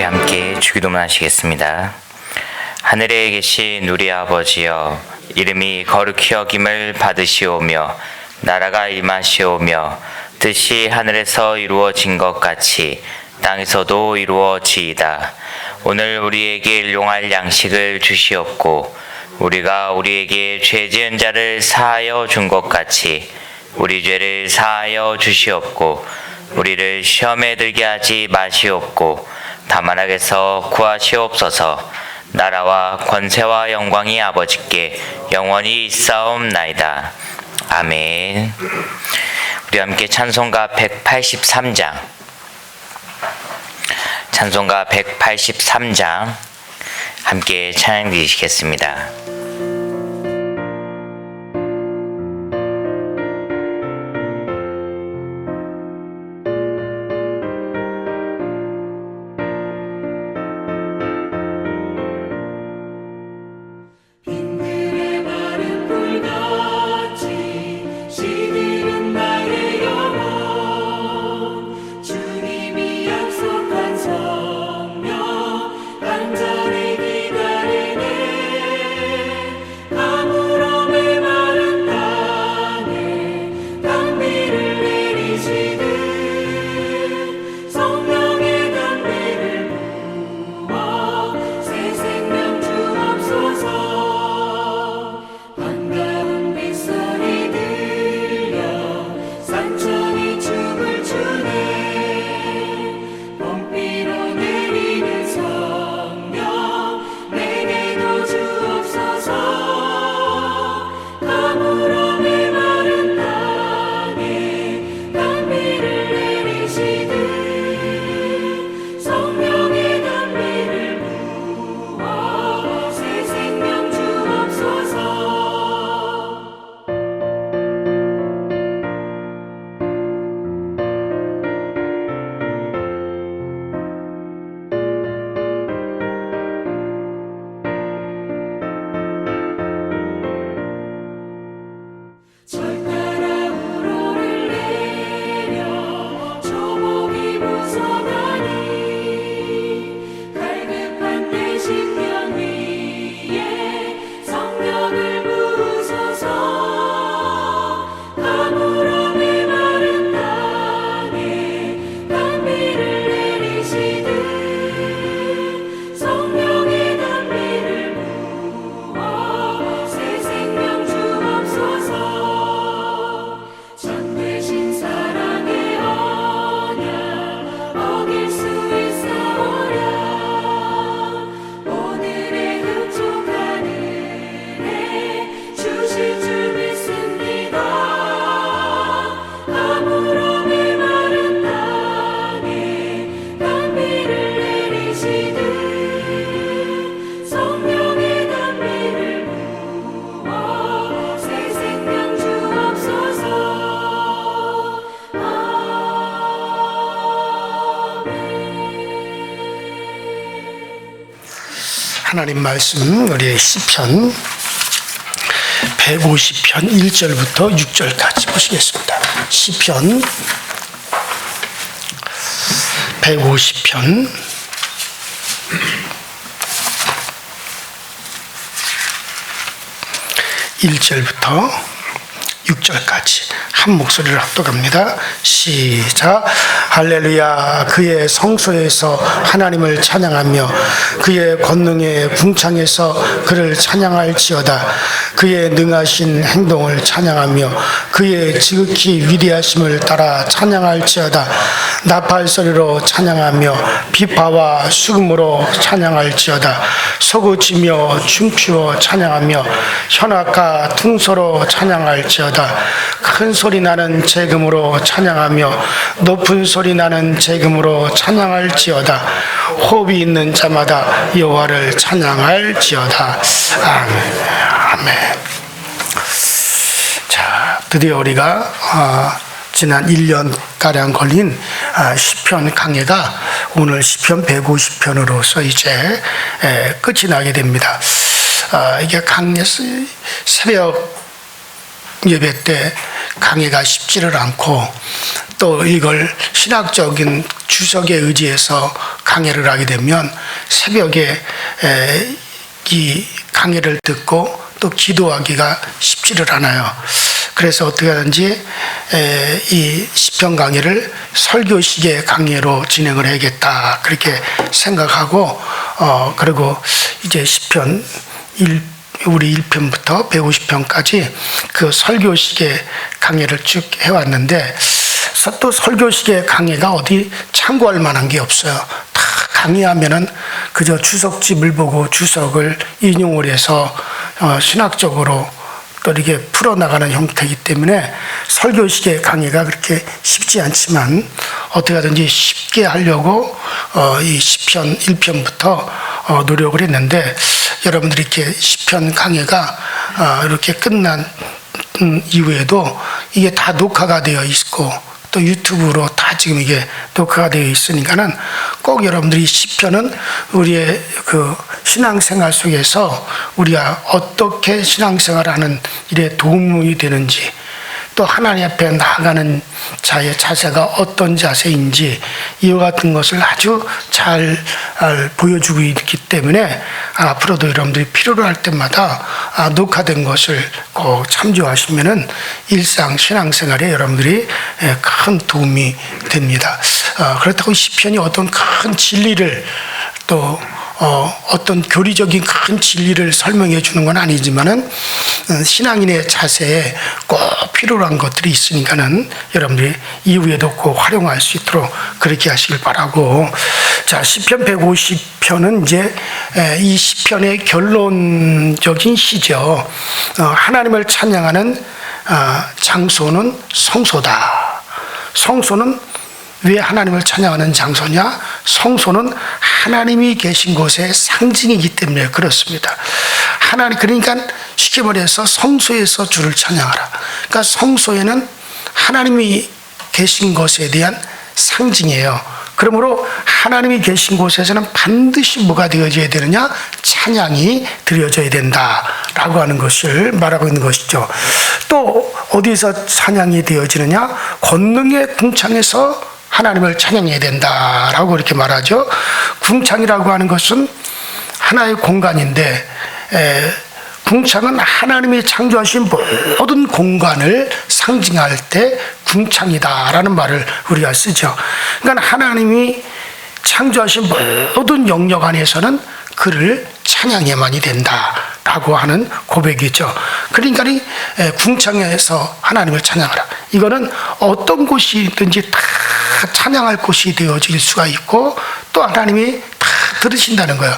우리 함께 주기도문 하시겠습니다. 하늘에 계신 우리 아버지여, 이름이 거룩히 여김을 받으시오며 나라가 임하시오며 뜻이 하늘에서 이루어진 것 같이 땅에서도 이루어지이다. 오늘 우리에게 일용할 양식을 주시옵고 우리가 우리에게 죄 지은 자를 사하여 준 것 같이 우리 죄를 사하여 주시옵고 우리를 시험에 들게 하지 마시옵고 다만 악에서 구하시옵소서. 나라와 권세와 영광이 아버지께 영원히 있사옵나이다. 아멘. 우리 함께 찬송가 183장, 찬송가 183장 함께 찬양 드리시겠습니다. 하나님 말씀, 우리의 시편 150편 1절부터 6절까지 보시겠습니다. 시편 150편 1절부터 6절까지 한 목소리를 합독합니다. 시작. 할렐루야. 그의 성소에서 하나님을 찬양하며 그의 권능의 궁창에서 그를 찬양할지어다. 그의 능하신 행동을 찬양하며 그의 지극히 위대하심을 따라 찬양할지어다. 나팔 소리로 찬양하며 비파와 수금으로 찬양할지어다. 서구치며 춤추어 찬양하며 현악과 퉁소로 찬양할지어다. 큰 소리 나는 재금으로 찬양하며 높은 소리 나는 재금으로 찬양할지어다. 호흡이 있는 자마다 여호와를 찬양할지어다. 아멘. 아멘. 자, 드디어 우리가 지난 1년가량 걸린 시편 강해가 오늘 시편 150편으로서 이제 끝이 나게 됩니다. 이게 강해 새벽 예배 때 강해가 쉽지를 않고 또 이걸 신학적인 주석에 의지해서 강해를 하게 되면 새벽에 이 강해를 듣고 또 기도하기가 쉽지를 않아요. 그래서 어떻게 하든지 이 시편 강해를 설교식의 강해로 진행을 해야겠다 그렇게 생각하고 그리고 이제 시편 우리 1편부터 150편까지 그 설교식의 강해를 쭉 해왔는데 또 설교식의 강해가 어디 참고할 만한 게 없어요. 다 강의하면은 그저 주석집을 보고 주석을 인용을 해서 신학적으로 또 이렇게 풀어나가는 형태이기 때문에 설교식의 강의가 그렇게 쉽지 않지만 어떻게 하든지 쉽게 하려고 이 시편 1편부터 노력을 했는데 여러분들이 이렇게 시편 강의가 이렇게 끝난 이후에도 이게 다 녹화가 되어 있고 또 유튜브로 다 지금 이게 녹화가 되어 있으니까는 꼭 여러분들이 시편은 우리의 그 신앙생활 속에서 우리가 어떻게 신앙생활하는 일에 도움이 되는지 또 하나님 앞에 나아가는 자의 자세가 어떤 자세인지 이와 같은 것을 아주 잘 보여주고 있기 때문에 앞으로도 여러분들이 필요로 할 때마다 녹화된 것을 꼭 참조하시면은 일상 신앙생활에 여러분들이 큰 도움이 됩니다. 그렇다고 시편이 어떤 큰 진리를 또 어떤 교리적인 큰 진리를 설명해 주는 건 아니지만은 신앙인의 자세에 꼭 필요로 한 것들이 있으니까는 여러분들이 이후에도 꼭 활용할 수 있도록 그렇게 하시길 바라고. 자, 시편 150편은 이제 이 시편의 결론적인 시죠. 하나님을 찬양하는 장소는 성소다. 성소는 왜 하나님을 찬양하는 장소냐? 성소는 하나님이 계신 곳의 상징이기 때문에 그렇습니다. 그러니까 쉽게 말해서 성소에서 주를 찬양하라. 그러니까 성소에는 하나님이 계신 것에 대한 상징이에요. 그러므로 하나님이 계신 곳에서는 반드시 뭐가 되어져야 되느냐? 찬양이 드려져야 된다라고 하는 것을 말하고 있는 것이죠. 또 어디서 찬양이 되어지느냐? 권능의 궁창에서 하나님을 찬양해야 된다라고 이렇게 말하죠. 궁창이라고 하는 것은 하나의 공간인데 궁창은 하나님이 창조하신 모든 공간을 상징할 때 궁창이다라는 말을 우리가 쓰죠. 그러니까 하나님이 창조하신 모든 영역 안에서는 그를 찬양해야만이 된다라고 하는 고백이죠. 그러니까 궁창에서 하나님을 찬양하라. 이거는 어떤 곳이든지 다 찬양할 곳이 되어질 수가 있고 또 하나님이 다 들으신다는 거예요.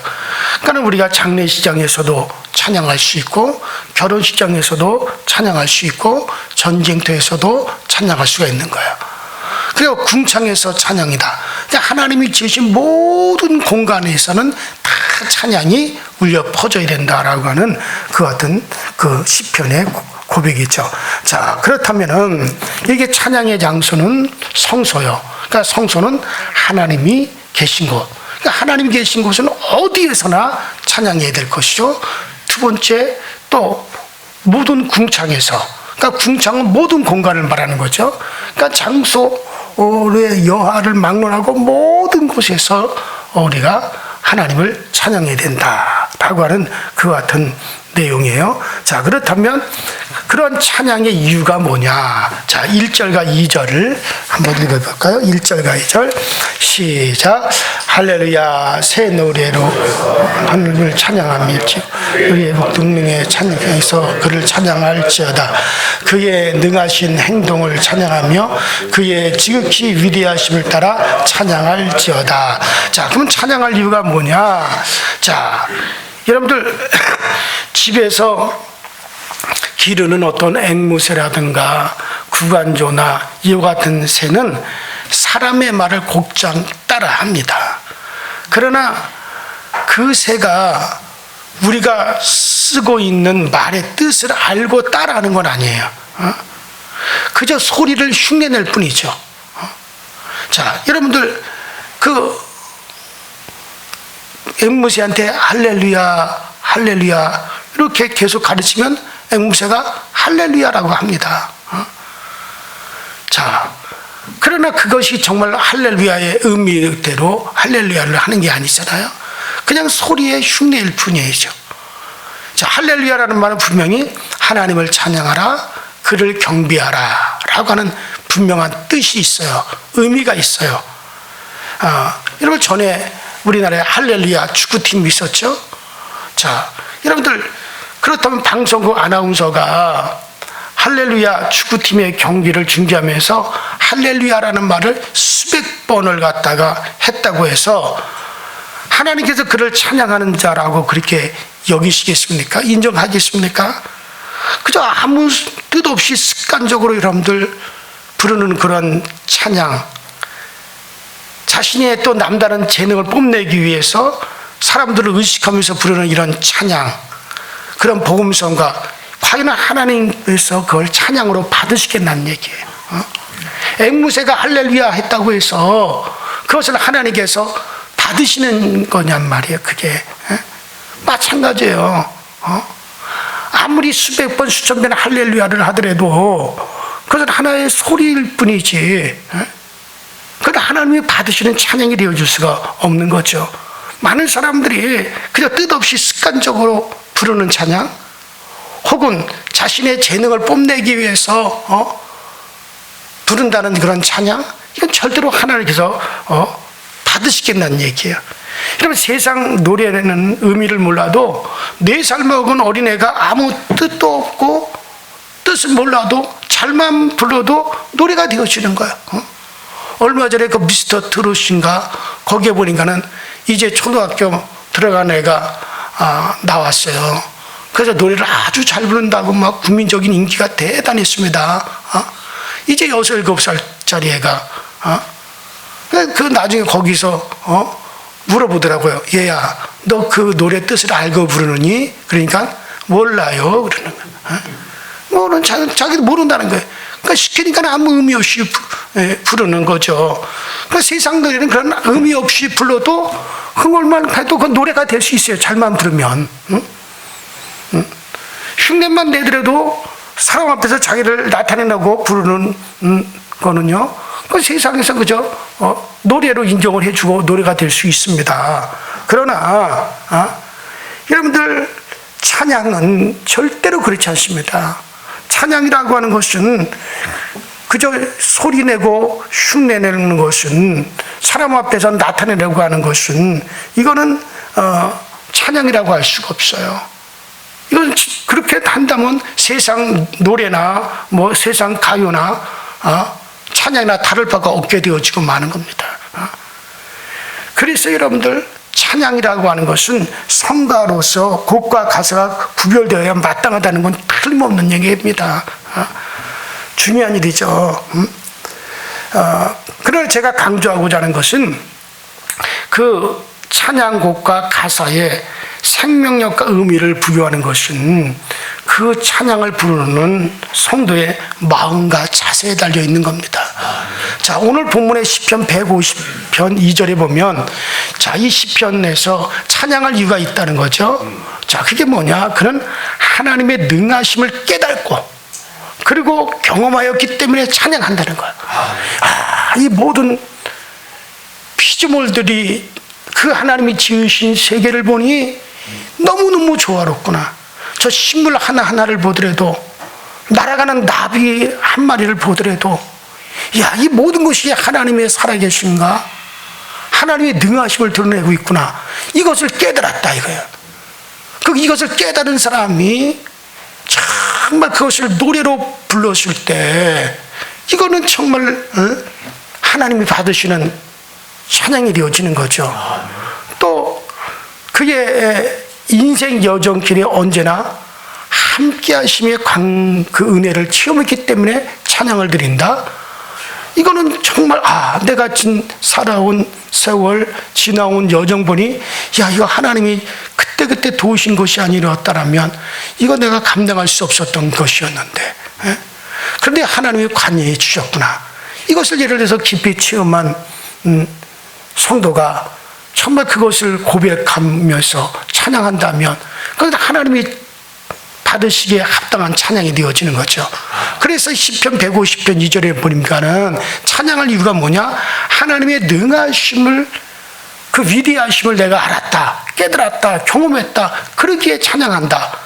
그러니까 우리가 장례식장에서도 찬양할 수 있고 결혼식장에서도 찬양할 수 있고 전쟁터에서도 찬양할 수가 있는 거예요. 그리고 궁창에서 찬양이다. 하나님이 지으신 모든 공간에서는 다 찬양이 울려 퍼져야 된다라고 하는 그 같은 그 시편의 고백이죠. 자, 그렇다면은 이게 찬양의 장소는 성소요. 그러니까 성소는 하나님이 계신 곳. 그러니까 하나님이 계신 곳은 어디에서나 찬양해야 될 것이죠. 두 번째, 또 모든 궁창에서, 그러니까 궁창은 모든 공간을 말하는 거죠. 그러니까 장소의 여하를 막론하고 모든 곳에서 우리가 하나님을 찬양해야 된다라고 하는 그 같은 내용이에요. 자, 그렇다면 그런 찬양의 이유가 뭐냐? 자, 1절과 2절을 한번 읽어볼까요? 1절과 2절 시작. 할렐루야 새 노래로 하나님을 찬양하밀지 우리의 복등능의 찬양에서 그를 찬양할지어다. 그의 능하신 행동을 찬양하며 그의 지극히 위대하심을 따라 찬양할지어다. 자, 그럼 찬양할 이유가 뭐냐? 자, 여러분들 집에서 기르는 어떤 앵무새라든가 구간조나 이와 같은 새는 사람의 말을 곧장 따라합니다. 그러나 그 새가 우리가 쓰고 있는 말의 뜻을 알고 따라하는 건 아니에요. 그저 소리를 흉내낼 뿐이죠. 자, 여러분들 그 앵무새한테 할렐루야 할렐루야 이렇게 계속 가르치면 앵무새가 할렐루야라고 합니다. 자, 그러나 그것이 정말 할렐루야의 의미대로 할렐루야를 하는 게 아니잖아요. 그냥 소리의 흉내일 뿐이죠. 자, 할렐루야라는 말은 분명히 하나님을 찬양하라, 그를 경배하라 라고 하는 분명한 뜻이 있어요. 의미가 있어요. 여러분, 전에 우리나라에 할렐루야 축구팀이 있었죠. 자, 여러분들, 그렇다면 방송국 아나운서가 할렐루야 축구팀의 경기를 중계하면서 할렐루야라는 말을 수백 번을 갖다가 했다고 해서 하나님께서 그를 찬양하는 자라고 그렇게 여기시겠습니까? 인정하겠습니까? 그저 아무 뜻 없이 습관적으로 여러분들 부르는 그런 찬양, 자신의 또 남다른 재능을 뽐내기 위해서 사람들을 의식하면서 부르는 이런 찬양, 그런 복음성과 과연 하나님께서 그걸 찬양으로 받으시겠다는 얘기예요. 앵무새가 할렐루야 했다고 해서 그것을 하나님께서 받으시는 거냔 말이에요. 그게 마찬가지예요. 아무리 수백 번 수천 번 할렐루야를 하더라도 그것은 하나의 소리일 뿐이지 그건 하나님이 받으시는 찬양이 되어줄 수가 없는 거죠. 많은 사람들이 그냥 뜻없이 습관적으로 부르는 찬양, 혹은 자신의 재능을 뽐내기 위해서 부른다는 그런 찬양, 이건 절대로 하나님께서 받으시겠다는 얘기예요. 여러분, 세상 노래는 의미를 몰라도 4살 먹은 어린애가 아무 뜻도 없고 뜻을 몰라도 잘만 불러도 노래가 되어지는 거예요. 얼마 전에 그 미스터 트롯인가 거기에 보니까는 이제 초등학교 들어간 애가 나왔어요. 그래서 노래를 아주 잘 부른다고 막 국민적인 인기가 대단했습니다. 이제 6, 7살짜리 애가 그 나중에 거기서 물어보더라고요. 얘야, 너 그 노래 뜻을 알고 부르느니? 그러니까 몰라요 그러는 거예요. 자기도 모른다는 거예요. 그러니까 시키니까 아무 의미 없이 부르는 거죠. 그러니까 세상 노래는 그런 의미 없이 불러도 흥얼만 해도 그 노래가 될 수 있어요. 잘만 부르면. 흉내만 내더라도 사람 앞에서 자기를 나타내려고 부르는 거는요, 그 세상에서 그저 노래로 인정을 해주고 노래가 될 수 있습니다. 그러나 여러분들, 찬양은 절대로 그렇지 않습니다. 찬양이라고 하는 것은 그저 소리내고 흉내내는 것은, 사람 앞에서 나타내려고 하는 것은, 이거는 찬양이라고 할 수가 없어요. 이건 그렇게 한다면 세상 노래나 뭐 세상 가요나 찬양이나 다를 바가 없게 되어지고 마는 겁니다. 그래서 여러분들, 찬양이라고 하는 것은 성가로서 곡과 가사가 구별되어야 마땅하다는 건 틀림없는 얘기입니다. 중요한 일이죠. 그러나 제가 강조하고자 하는 것은 그 찬양곡과 가사에 생명력과 의미를 부여하는 것은 그 찬양을 부르는 성도의 마음과 자세에 달려 있는 겁니다. 자, 오늘 본문의 시편 150편 2절에 보면, 자, 이 시편에서 찬양할 이유가 있다는 거죠. 자, 그게 뭐냐? 그는 하나님의 능하심을 깨닫고 그리고 경험하였기 때문에 찬양한다는 거예요. 이 모든 피조물들이 그 하나님이 지으신 세계를 보니 너무너무 조화롭구나. 저 식물 하나하나를 보더라도, 날아가는 나비 한 마리를 보더라도, 야, 이 모든 것이 하나님의 살아계신가? 하나님의 능하심을 드러내고 있구나. 이것을 깨달았다 이거예요. 이것을 깨달은 사람이 정말 그것을 노래로 불렀을 때, 이거는 정말 하나님이 받으시는 찬양이 되어지는 거죠. 또 그의 인생 여정길에 언제나 함께 하심의 그 은혜를 체험했기 때문에 찬양을 드린다. 이거는 정말 내가 살아온 세월, 지나온 여정 보니, 야, 이거 하나님이 그때 도우신 것이 아니었다라면 이거 내가 감당할 수 없었던 것이었는데, 그런데 하나님이 관여해 주셨구나. 이것을 예를 들어서 깊이 체험한 성도가 정말 그것을 고백하면서 찬양한다면, 그건 하나님이 받으시기에 합당한 찬양이 되어지는 거죠. 그래서 시편 150편 2절에 보니까는 찬양할 이유가 뭐냐? 하나님의 능하심을, 그 위대하심을 내가 알았다, 깨달았다, 경험했다, 그러기에 찬양한다.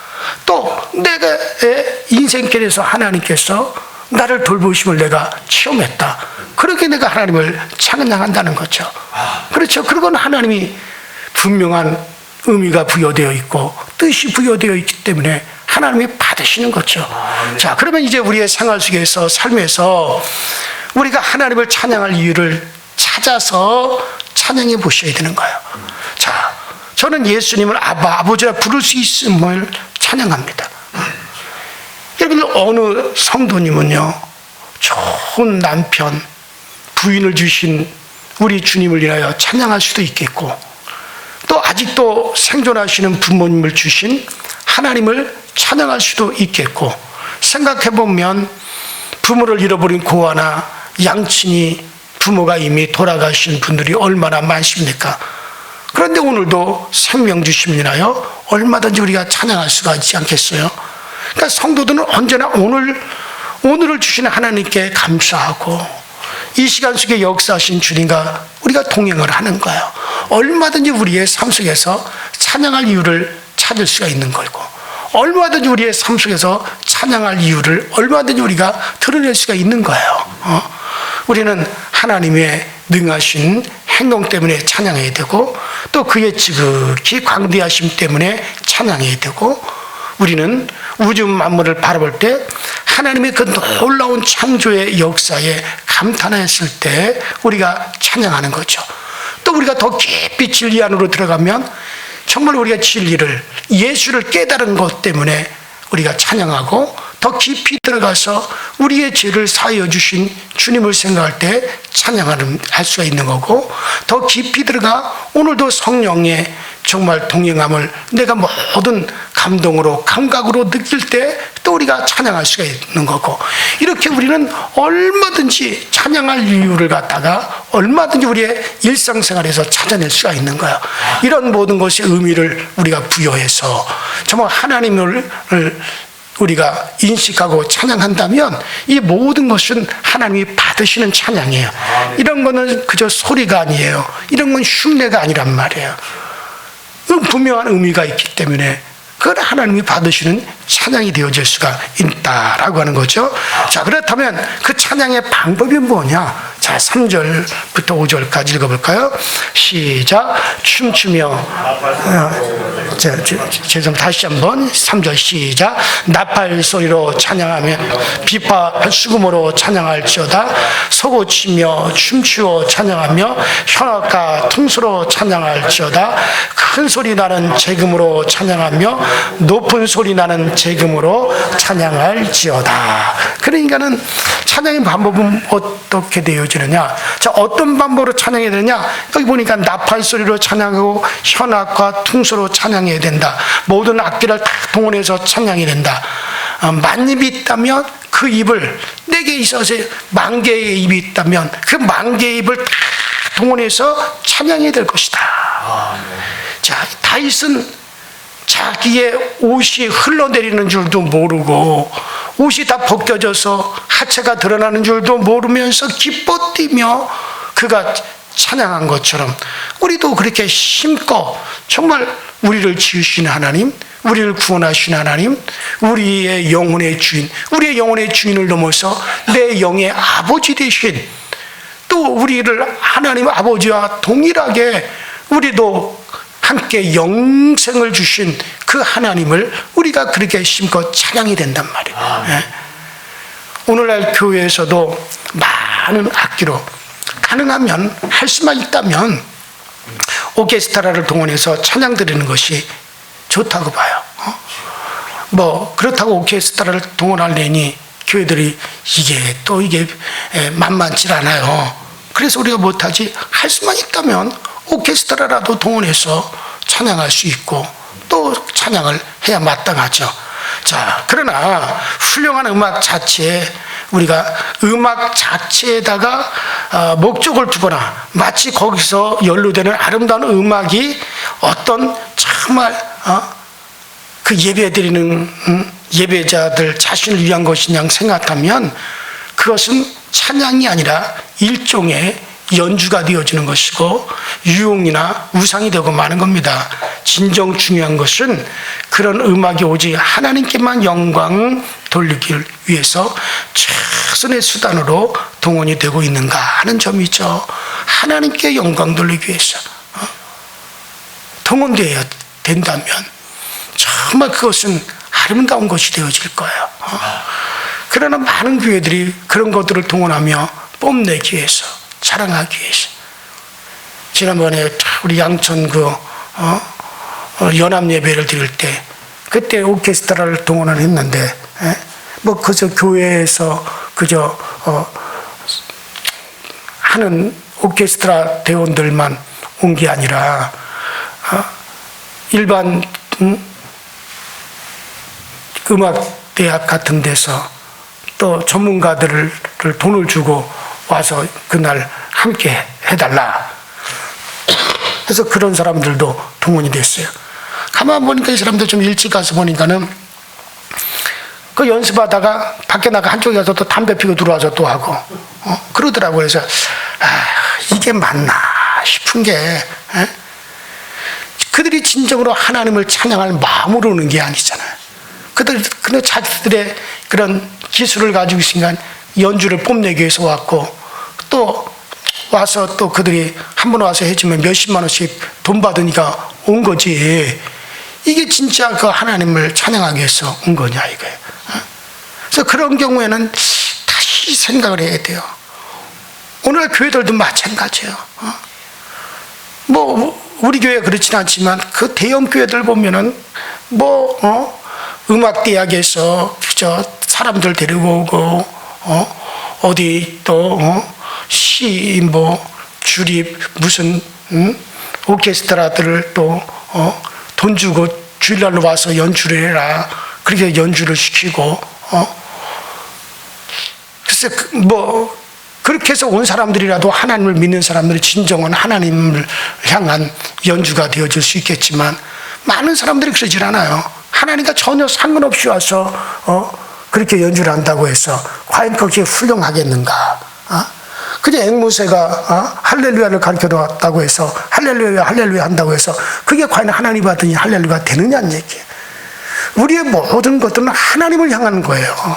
또 내가 인생길에서 하나님께서 나를 돌보심을 내가 체험했다, 그렇게 내가 하나님을 찬양한다는 거죠. 그렇죠. 그건 하나님이 분명한 의미가 부여되어 있고 뜻이 부여되어 있기 때문에 하나님이 받으시는 거죠. 자, 그러면 이제 우리의 생활 속에서, 삶에서 우리가 하나님을 찬양할 이유를 찾아서 찬양해 보셔야 되는 거예요. 자, 저는 예수님을 아버지라 부를 수 있음을 찬양합니다. 여러분, 어느 성도님은요, 좋은 남편, 부인을 주신 우리 주님을 인하여 찬양할 수도 있겠고, 또 아직도 생존하시는 부모님을 주신 하나님을 찬양할 수도 있겠고, 생각해보면 부모를 잃어버린 고아나 양친이 부모가 이미 돌아가신 분들이 얼마나 많습니까? 그런데 오늘도 생명 주심을 인하여 얼마든지 우리가 찬양할 수가 있지 않겠어요? 그러니까 성도들은 언제나 오늘을 주시는 하나님께 감사하고, 이 시간 속에 역사하신 주님과 우리가 동행을 하는 거예요. 얼마든지 우리의 삶 속에서 찬양할 이유를 찾을 수가 있는 거고, 얼마든지 우리의 삶 속에서 찬양할 이유를 얼마든지 우리가 드러낼 수가 있는 거예요. 우리는 하나님의 능하신 행동 때문에 찬양해야 되고, 또 그의 지극히 광대하심 때문에 찬양해야 되고, 우리는 우주 만물을 바라볼 때 하나님의 그 놀라운 창조의 역사에 감탄했을 때 우리가 찬양하는 거죠. 또 우리가 더 깊이 진리 안으로 들어가면 정말 우리가 진리를, 예수를 깨달은 것 때문에 우리가 찬양하고, 더 깊이 들어가서 우리의 죄를 사하여 주신 주님을 생각할 때 찬양할 수가 있는 거고, 더 깊이 들어가 오늘도 성령의 정말 동행함을 내가 모든 감동으로, 감각으로 느낄 때 또 우리가 찬양할 수가 있는 거고, 이렇게 우리는 얼마든지 찬양할 이유를 갖다가 얼마든지 우리의 일상생활에서 찾아낼 수가 있는 거야. 이런 모든 것의 의미를 우리가 부여해서 정말 하나님을 우리가 인식하고 찬양한다면 이 모든 것은 하나님이 받으시는 찬양이에요. 이런 거는 그저 소리가 아니에요. 이런 건 흉내가 아니란 말이에요. 분명한 의미가 있기 때문에 그걸 하나님이 받으시는 찬양이 되어질 수가 있다라고 하는 거죠. 자, 그렇다면 그 찬양의 방법이 뭐냐? 자, 3절부터 5절까지 읽어볼까요? 시작. 춤추며, 다시 한번 3절 시작. 나팔 소리로 찬양하며 비파 수금으로 찬양할지어다. 소고치며 춤추어 찬양하며 현악과 퉁소로 찬양할지어다. 큰 소리 나는 재금으로 찬양하며 높은 소리 나는 재금으로 찬양할지어다. 그러니까는 찬양의 방법은 어떻게 되어지느냐? 자, 어떤 방법으로 찬양해야 되느냐? 여기 보니까 나팔 소리로 찬양하고 현악과 퉁소로 찬양해야 된다. 모든 악기를 다 동원해서 찬양해야 된다. 만입이 있다면 그 입을, 내게 있어서 만 개의 입이 있다면 그 만 개의 입을 다 동원해서 찬양해야 될 것이다. 자, 다윗은 자기의 옷이 흘러내리는 줄도 모르고 옷이 다 벗겨져서 하체가 드러나는 줄도 모르면서 기뻐 뛰며 그가 찬양한 것처럼 우리도 그렇게 힘껏 정말 우리를 지으신 하나님, 우리를 구원하신 하나님, 우리의 영혼의 주인, 우리의 영혼의 주인을 넘어서 내 영의 아버지 되신, 또 우리를 하나님 아버지와 동일하게 우리도 함께 영생을 주신 그 하나님을 우리가 그렇게 심껏 찬양이 된단 말이에요. 네. 오늘날 교회에서도 많은 악기로 가능하면 할 수만 있다면 오케스트라를 동원해서 찬양 드리는 것이 좋다고 봐요. 뭐 그렇다고 오케스트라를 동원하려니 교회들이 이게 만만치 않아요. 그래서 우리가 못하지. 할 수만 있다면 오케스트라라도 동원해서 찬양할 수 있고 또 찬양을 해야 마땅하죠. 자, 그러나 훌륭한 음악 자체에 우리가 음악 자체에다가 목적을 두거나 마치 거기서 연루되는 아름다운 음악이 어떤 정말 그 예배드리는 예배자들 자신을 위한 것이냐 생각하면 그것은 찬양이 아니라 일종의 연주가 되어지는 것이고 유혹이나 우상이 되고 마는 겁니다. 진정 중요한 것은 그런 음악이 오직 하나님께만 영광 돌리기 위해서 최선의 수단으로 동원이 되고 있는가 하는 점이죠. 하나님께 영광 돌리기 위해서 동원되어야 된다면 정말 그것은 아름다운 것이 되어질 거예요. 그러나 많은 교회들이 그런 것들을 동원하며 뽐내기 위해서, 자랑하기 위해서. 지난번에 우리 양천 연합 예배를 드릴 때 그때 오케스트라를 동원을 했는데 뭐 그저 교회에서 그저 하는 오케스트라 대원들만 온 게 아니라 일반 음악대학 같은 데서 또 전문가들을 돈을 주고 와서 그날 함께 해달라. 그래서 그런 사람들도 동원이 됐어요. 가만 보니까 이 사람들 좀 일찍 가서 보니까는 그 연습하다가 밖에 나가 한쪽에 가서 또 담배 피고 들어와서 또 하고 그러더라고요. 그래서 이게 맞나 싶은 게 그들이 진정으로 하나님을 찬양할 마음으로 오는 게 아니잖아요. 그들 자기들의 그런 기술을 가지고 있으니까 연주를 뽐내기 위해서 왔고 또 와서 또 그들이 한 번 와서 해주면 몇십만 원씩 돈 받으니까 온 거지. 이게 진짜 그 하나님을 찬양하기 위해서 온 거냐 이거예요. 그래서 그런 경우에는 다시 생각을 해야 돼요. 오늘 교회들도 마찬가지예요. 뭐 우리 교회 그렇지는 않지만 그 대형 교회들 보면은 음악대학에서 그저 사람들 데리고 오고 어디 또 주립 무슨 오케스트라들을 또 돈 주고 주일날로 와서 연주를 해라. 그렇게 연주를 시키고 글쎄 그렇게 해서 온 사람들이라도 하나님을 믿는 사람들이 진정한 하나님을 향한 연주가 되어질 수 있겠지만 많은 사람들이 그러질 않아요. 하나님과 전혀 상관없이 와서 그렇게 연주를 한다고 해서 과연 그게 훌륭하겠는가? 그냥 앵무새가 할렐루야를 가르쳐 놨다고 해서 할렐루야 할렐루야 한다고 해서 그게 과연 하나님 받으니 할렐루야 되느냐는 얘기예요. 우리의 모든 것들은 하나님을 향하는 거예요.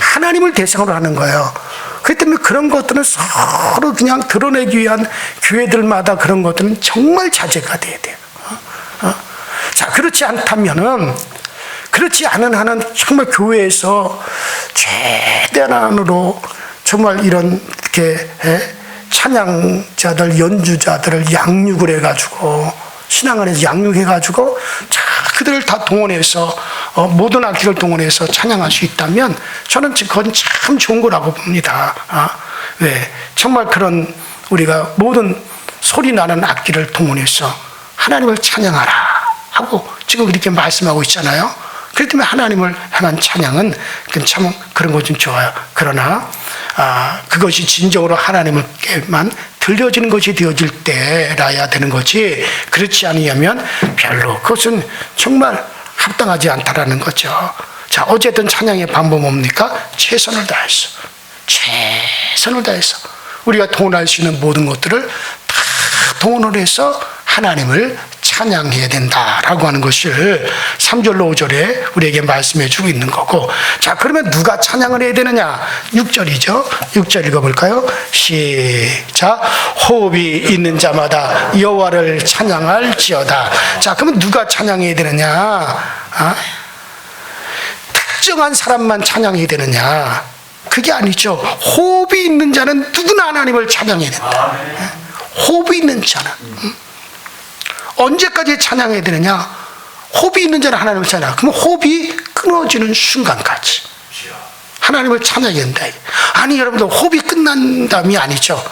하나님을 대상으로 하는 거예요. 그렇기 때문에 그런 것들은 서로 그냥 드러내기 위한 교회들마다 그런 것들은 정말 자제가 돼야 돼요. 자, 그렇지 않은 한은 정말 교회에서 최대한으로 정말 이렇게 찬양자들, 연주자들을 양육을 해가지고 신앙 안에서 양육해가지고 그들을 다 동원해서 모든 악기를 동원해서 찬양할 수 있다면 저는 그건 참 좋은 거라고 봅니다. 왜? 정말 그런 우리가 모든 소리 나는 악기를 동원해서 하나님을 찬양하라 하고 지금 그렇게 말씀하고 있잖아요. 그렇기 때문에 하나님을 향한 찬양은 참 그런 거 좀 좋아요. 그러나 그것이 진정으로 하나님께만 들려지는 것이 되어질 때라야 되는 거지, 그렇지 않으면 별로 그것은 정말 합당하지 않다라는 거죠. 자, 어쨌든 찬양의 방법은 뭡니까? 최선을 다해서 우리가 동원할 수 있는 모든 것들을 다 동원을 해서 하나님을 찬양해야 된다라고 하는 것을 3절로 5절에 우리에게 말씀해 주고 있는 거고, 자, 그러면 누가 찬양을 해야 되느냐? 6절이죠. 6절 읽어볼까요? 시작. 호흡이 있는 자마다 여호와를 찬양할지어다. 자, 그러면 누가 찬양해야 되느냐? 특정한 사람만 찬양해야 되느냐? 그게 아니죠. 호흡이 있는 자는 누구나 하나님을 찬양해야 된다. 호흡이 있는 자는 언제까지 찬양해야 되느냐? 호흡이 있는 자는 하나님을 찬양. 그럼 호흡이 끊어지는 순간까지 하나님을 찬양해야 된다. 아니, 여러분들, 호흡이 끝난다음이 아니죠.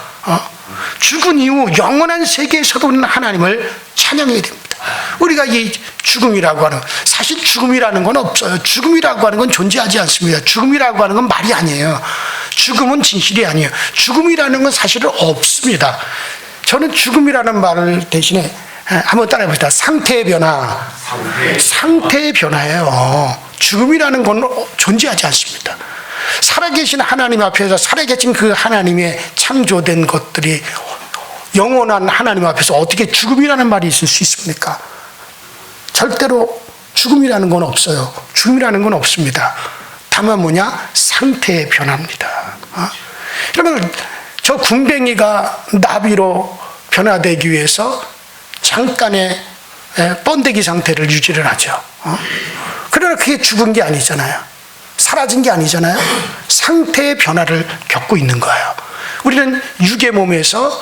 죽은 이후 영원한 세계에서도 우리는 하나님을 찬양해야 됩니다. 우리가 이 죽음이라고 하는, 사실 죽음이라는 건 없어요. 죽음이라고 하는 건 존재하지 않습니다. 죽음이라고 하는 건 말이 아니에요. 죽음은 진실이 아니에요. 죽음이라는 건 사실은 없습니다. 저는 죽음이라는 말을 대신에 한번 따라해 봅시다. 상태의 변화. 상태의 변화예요. 죽음이라는 건 존재하지 않습니다. 살아계신 하나님 앞에서 살아계신 그 하나님의 창조된 것들이 영원한 하나님 앞에서 어떻게 죽음이라는 말이 있을 수 있습니까? 절대로 죽음이라는 건 없어요. 죽음이라는 건 없습니다. 다만 뭐냐? 상태의 변화입니다. 여러분, 저 궁뎅이가 나비로 변화되기 위해서 잠깐의 번데기 상태를 유지를 하죠. 그러나 그게 죽은 게 아니잖아요. 사라진 게 아니잖아요. 상태의 변화를 겪고 있는 거예요. 우리는 육의 몸에서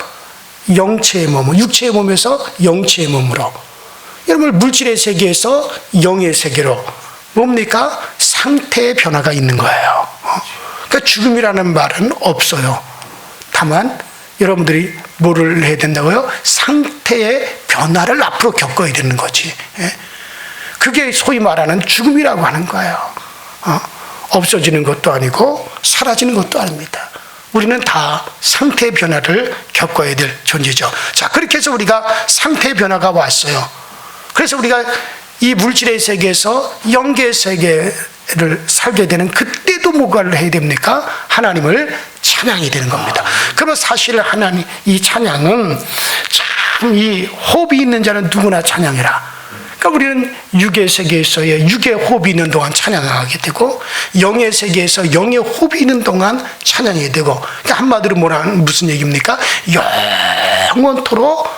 영체의 몸, 육체의 몸에서 영체의 몸으로, 여러분 물질의 세계에서 영의 세계로 뭡니까? 상태의 변화가 있는 거예요. 그러니까 죽음이라는 말은 없어요. 다만 여러분들이 뭐를 해야 된다고요? 상태의 변화를 앞으로 겪어야 되는 거지. 그게 소위 말하는 죽음이라고 하는 거예요. 없어지는 것도 아니고 사라지는 것도 아닙니다. 우리는 다 상태의 변화를 겪어야 될 존재죠. 자, 그렇게 해서 우리가 상태의 변화가 왔어요. 그래서 우리가 이 물질의 세계에서 영계의 세계를 살게 되는 그때도 뭐가를 해야 됩니까? 하나님을 찬양해야 되는 겁니다. 그러면 사실 하나님, 이 찬양은 참 이 호흡이 있는 자는 누구나 찬양해라. 그러니까 우리는 육의 세계에서의 육의 호흡이 있는 동안 찬양하게 되고, 영의 세계에서 영의 호흡이 있는 동안 찬양해야 되고, 그러니까 한마디로 무슨 얘기입니까? 영원토록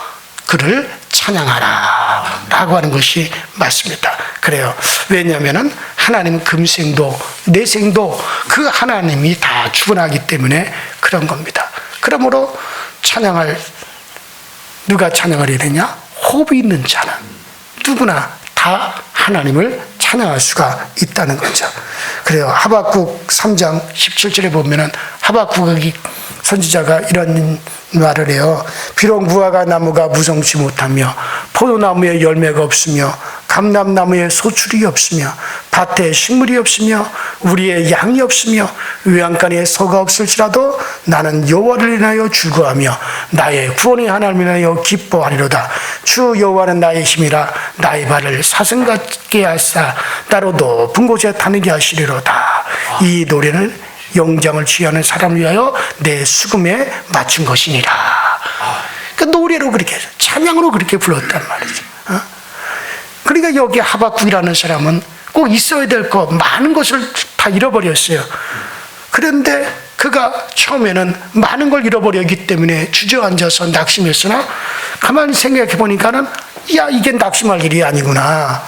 그를 찬양하라 라고 하는 것이 맞습니다. 그래요. 왜냐하면 하나님은 금생도 내생도 그 하나님이 다 주관하기 때문에 그런 겁니다. 그러므로 누가 찬양을 해야 되냐? 호흡이 있는 자는 누구나 다 하나님을 찬양할 수가 있다는 거죠. 그래요. 하박국 3장 17절에 보면은 하박국 선지자가 이런 말을 해요. 비록 무화과 나무가 무성치 못하며 포도나무에 열매가 없으며 감람나무에 소출이 없으며 밭에 식물이 없으며 우리의 양이 없으며 외양간에 소가 없을지라도 나는 여호와를 인하여 즐거워하며 나의 구원의 하나님을 인하여 기뻐하리로다. 주 여호와는 나의 힘이라 나의 발을 사슴같게 하사 나로 높은 곳에 다니게 하시리로다. 이 노래는 영장을 취하는 사람을 위하여 내 수금에 맞춘 것이니라. 그러니까 노래로 그렇게 해서 찬양으로 그렇게 불렀단 말이죠. 그러니까 여기 하박국이라는 사람은 꼭 있어야 될 것 많은 것을 다 잃어버렸어요. 그런데 그가 처음에는 많은 걸 잃어버렸기 때문에 주저앉아서 낙심했으나 가만히 생각해 보니까는 이게 낙심할 일이 아니구나.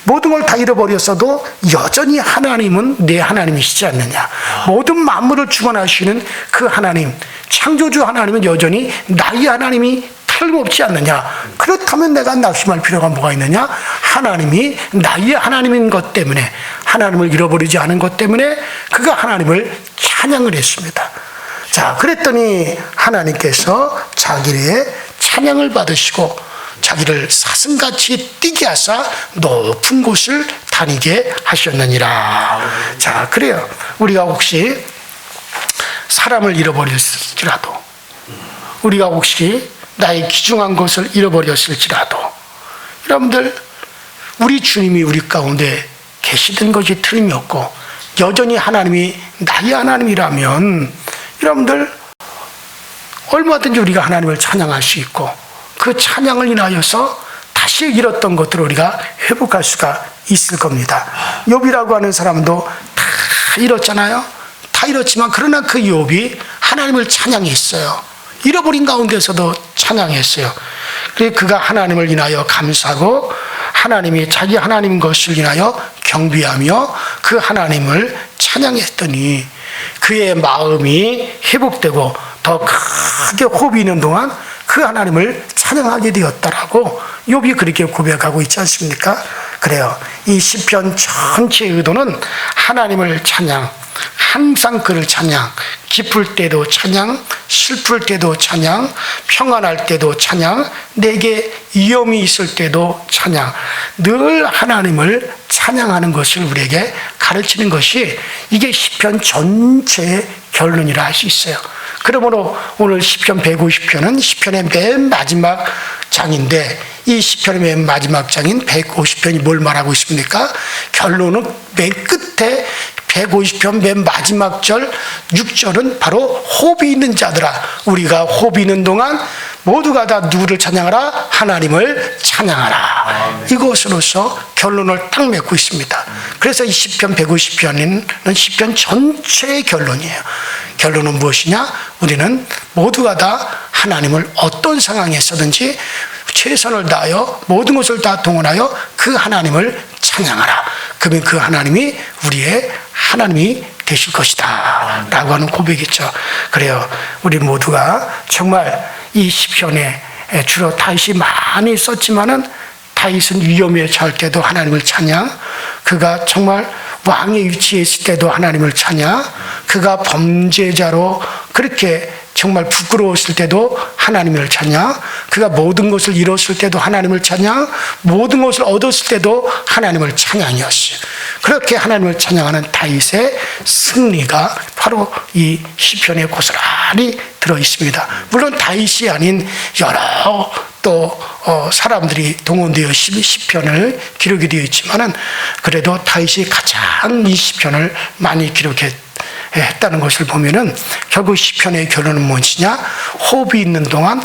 모든 걸 다 잃어버렸어도 여전히 하나님은 내 하나님이시지 않느냐. 모든 만물을 주관하시는 그 하나님, 창조주 하나님은 여전히 나의 하나님이 틀림없지 않느냐. 그렇다면 내가 낙심할 필요가 뭐가 있느냐. 하나님이 나의 하나님인 것 때문에, 하나님을 잃어버리지 않은 것 때문에 그가 하나님을 찬양을 했습니다. 자, 그랬더니 하나님께서 자기의 찬양을 받으시고 자기를 사슴같이 뛰게 하사 높은 곳을 다니게 하셨느니라. 자, 그래요. 우리가 혹시 사람을 잃어버렸을지라도, 우리가 혹시 나의 귀중한 것을 잃어버렸을지라도, 여러분들 우리 주님이 우리 가운데 계시던 것이 틀림이 없고 여전히 하나님이 나의 하나님이라면 여러분들 얼마든지 우리가 하나님을 찬양할 수 있고 그 찬양을 인하여서 다시 잃었던 것들을 우리가 회복할 수가 있을 겁니다. 욥이라고 하는 사람도 다 잃었잖아요. 다 잃었지만 그러나 그 욥이 하나님을 찬양했어요. 잃어버린 가운데서도 찬양했어요. 그래서 그가 하나님을 인하여 감사하고 하나님이 자기 하나님 것을 인하여 경배하며 그 하나님을 찬양했더니 그의 마음이 회복되고 더 크게 호흡이 있는 동안 그 하나님을 찬양하게 되었다라고 욥이 그렇게 고백하고 있지 않습니까? 그래요. 이 시편 전체의 의도는 하나님을 찬양, 항상 그를 찬양, 기쁠 때도 찬양, 슬플 때도 찬양, 평안할 때도 찬양, 내게 위험이 있을 때도 찬양, 늘 하나님을 찬양하는 것을 우리에게 가르치는 것이 이게 시편 전체의 결론이라 할 수 있어요. 그러므로 오늘 시편 150편은 시편의 맨 마지막 장인데 이 시편의 맨 마지막 장인 150편이 뭘 말하고 있습니까? 결론은 맨 끝에 150편 맨 마지막 절 6절은 바로 호흡이 있는 자들아, 우리가 호흡이 있는 동안 모두가 다 누구를 찬양하라? 하나님을 찬양하라. 이것으로서 결론을 딱 맺고 있습니다. 그래서 이 시편 150편은 시편 전체의 결론이에요. 결론은 무엇이냐? 우리는 모두가 다 하나님을 어떤 상황에서든지 최선을 다하여 모든 것을 다 동원하여 그 하나님을 찬양하라. 그러면 그 하나님이 우리의 하나님이 되실 것이다 라고 하는 고백이죠. 그래요. 우리 모두가 정말 이 시편에 주로 다윗이 많이 썼지만은 다윗은 위험에 처할 때도 하나님을 찬양, 그가 정말 왕의 위치에 있을 때도 하나님을 찬양, 그가 범죄자로 그렇게 정말 부끄러웠을 때도 하나님을 찬양, 그가 모든 것을 잃었을 때도 하나님을 찬양, 모든 것을 얻었을 때도 하나님을 찬양이었어요. 그렇게 하나님을 찬양하는 다윗의 승리가 바로 이 시편에 고스란히 들어 있습니다. 물론 다윗이 아닌 여러 또 사람들이 동원되어 시편을 기록이 되어 있지만은 그래도 다윗이 가장 이 시편을 많이 기록했다는 것을 보면은 결국 시편의 결론은 무엇이냐? 호흡이 있는 동안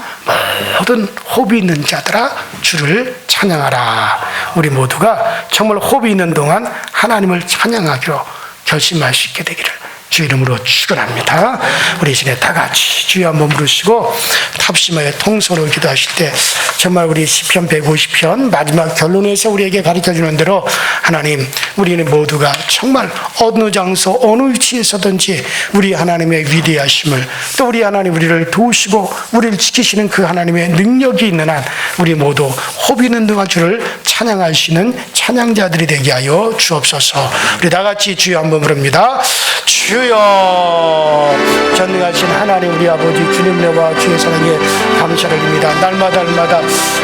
모든 호흡이 있는 자들아 주를 찬양하라. 우리 모두가 정말 호흡이 있는 동안 하나님을 찬양하기로 결심할 수 있게 되기를 주 이름으로 축원합니다. 우리 이제 다 같이 주여 한번 부르시고 탑심하여 통성으로 기도하실 때 정말 우리 시편 150편 마지막 결론에서 우리에게 가르쳐주는 대로 하나님, 우리는 모두가 정말 어느 장소 어느 위치에서든지 우리 하나님의 위대하심을, 또 우리 하나님 우리를 도우시고 우리를 지키시는 그 하나님의 능력이 있는 한 우리 모두 호흡 있는 동안 주를 찬양할 수 있는 찬양자들이 되게 하여 주옵소서. 우리 다 같이 주여 한번 부릅니다. 주여, 전능하신 하나님 우리 아버지 주님과 주의 사랑에 감사를 드립니다. 날마다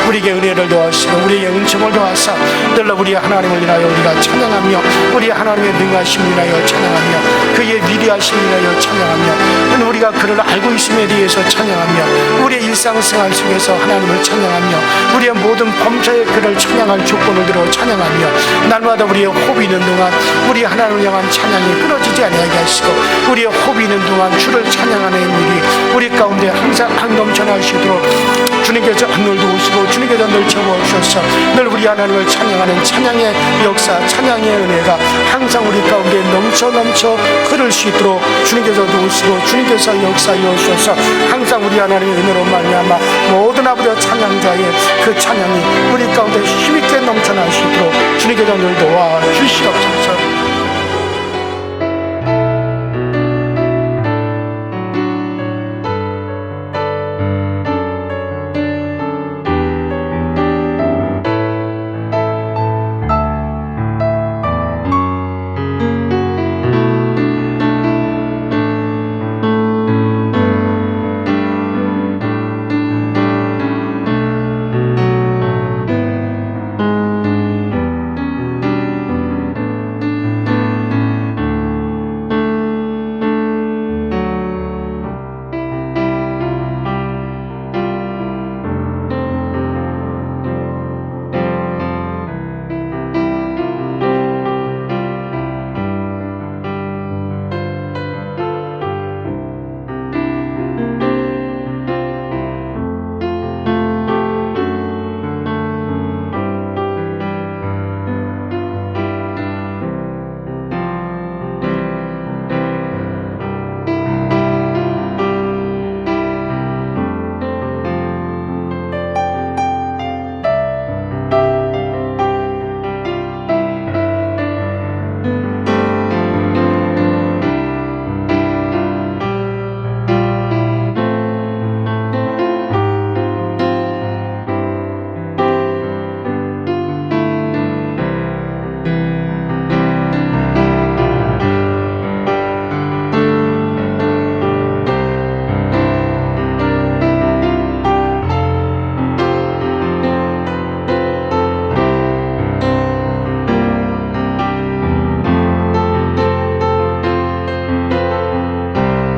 우리에게 은혜를 더하시고 우리에게 은총을 더하사 늘러 우리 하나님을 인하여 우리가 찬양하며 우리 하나님의 능하심을 인하여 찬양하며 그의 위대하심을 인하여 찬양하며 우리가 그를 알고 있음에 대해서 찬양하며 우리의 일상생활 속에서 하나님을 찬양하며 우리의 모든 범죄의 그를 찬양할 조건을 들어 찬양하며 날마다 우리의 호흡이 있는 동안 우리 하나님을 향한 찬양이 끊어지지 아니하게 하시고 우리의 호흡이 있는 동안 주를 찬양하는 일이 우리 가운데 항상 넘쳐날 수 있도록 주님께서 늘 도우시고 주님께서 늘 채워주셔서 늘 우리 하나님을 찬양하는 찬양의 역사, 찬양의 은혜가 항상 우리 가운데 넘쳐 흐를 수 있도록 주님께서 도우시고 주님께서 역사하여 주셔서 항상 우리 하나님의 은혜로 말미암아 모든 아버지의 찬양자의 그 찬양이 우리 가운데 힘있게 넘쳐날 수 있도록 주님께서 늘 도와주시옵소서.